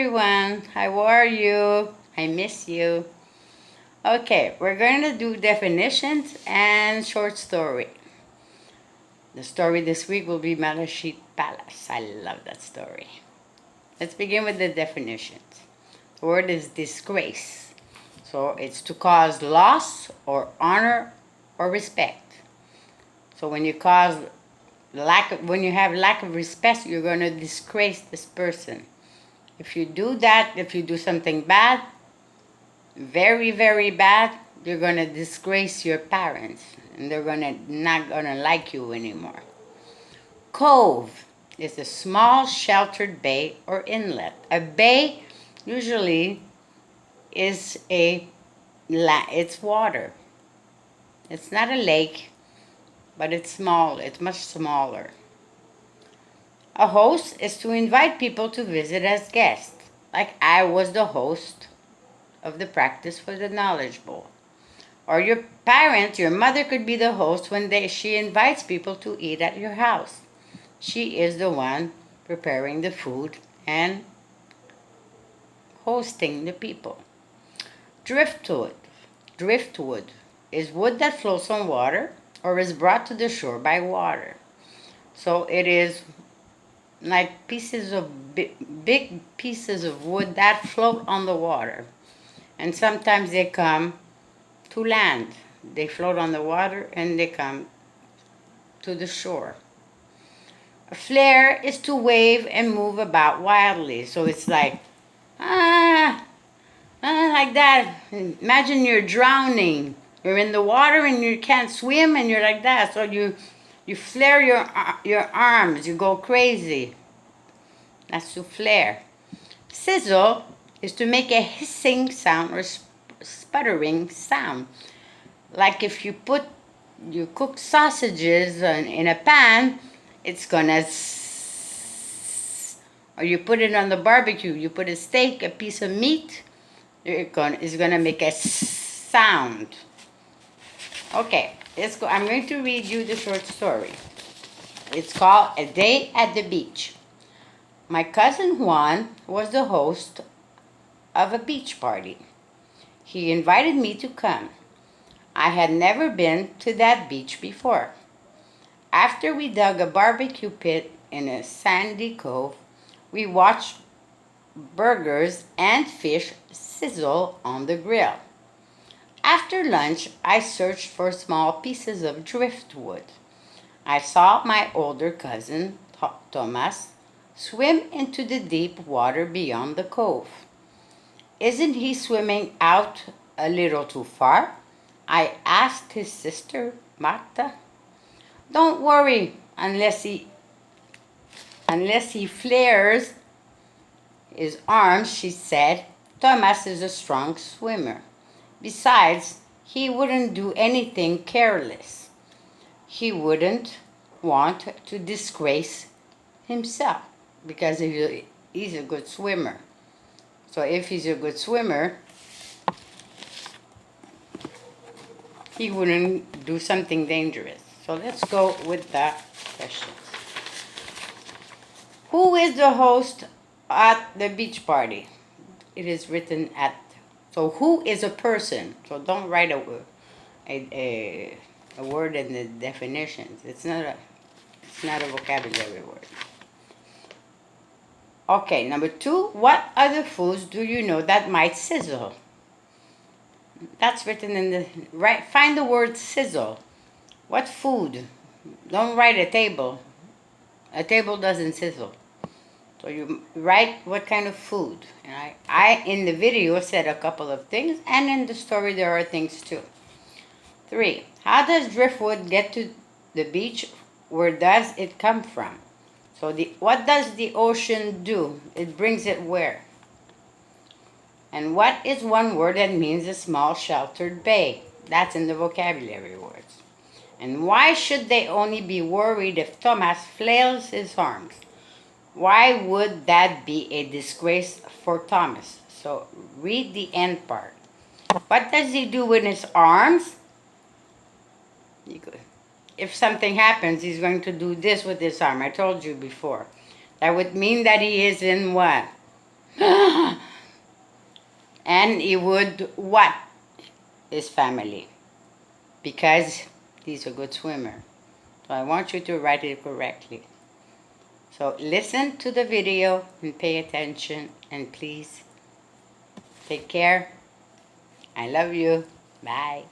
everyone. How are you? I miss you. Okay, we're going to do definitions and short story. The story this week will be Malashit Palace. I love that story. Let's begin with the definitions. The word is disgrace. So it's to cause loss or honor or respect. So when you have lack of respect, you're going to disgrace this person. If you do that, if you do something bad, very, very bad, you're going to disgrace your parents and they're not going to like you anymore. Cove is a small sheltered bay or inlet. A bay usually is it's water. It's not a lake, but it's small. It's much smaller. A host is to invite people to visit as guests. Like I was the host of the practice for the Knowledge Bowl. Or your parent, your mother could be the host when she invites people to eat at your house. She is the one preparing the food and hosting the people. Driftwood. Driftwood is wood that floats on water or is brought to the shore by water. So it is like big pieces of wood that float on the water. And sometimes they come to land. They float on the water and they come to the shore. A flare is to wave and move about wildly. So it's like, like that. Imagine you're drowning. You're in the water and you can't swim and you're like that. So you flare your arms. You go crazy. That's to flare. Sizzle is to make a hissing sound or sputtering sound. Like if you cook sausages in a pan, it's gonna or you put it on the barbecue, you put a steak, a piece of meat, it's gonna make a sound. Okay, let's go. I'm going to read you the short story. It's called A Day at the Beach. My cousin Juan was the host of a beach party. He invited me to come. I had never been to that beach before. After we dug a barbecue pit in a sandy cove, we watched burgers and fish sizzle on the grill. After lunch, I searched for small pieces of driftwood. I saw my older cousin, Thomas, swim into the deep water beyond the cove. Isn't he swimming out a little too far? I asked his sister, Marta. Don't worry, unless he flares his arms, she said. Thomas is a strong swimmer. Besides, he wouldn't do anything careless. He wouldn't want to disgrace himself because he's a good swimmer. So if he's a good swimmer, he wouldn't do something dangerous. So let's go with the questions. Who is the host at the beach party? It is written at. So who is a person? So don't write a word in the definitions. It's not a vocabulary word. Okay, number 2. What other foods do you know that might sizzle? That's written in the right. Find the word sizzle. What food? Don't write a table. A table doesn't sizzle. So you write what kind of food. And I in the video said a couple of things, and in the story there are things too. 3. How does driftwood get to the beach? Where does it come from? So what does the ocean do? It brings it where? And what is one word that means a small sheltered bay? That's in the vocabulary words. And why should they only be worried if Thomas flails his arms? Why would that be a disgrace for Thomas? So read the end part. What does he do with his arms? If something happens, he's going to do this with his arm. I told you before. That would mean that he is in what? And he would what? His family. Because he's a good swimmer. So I want you to write it correctly. So listen to the video and pay attention, and please take care. I love you. Bye.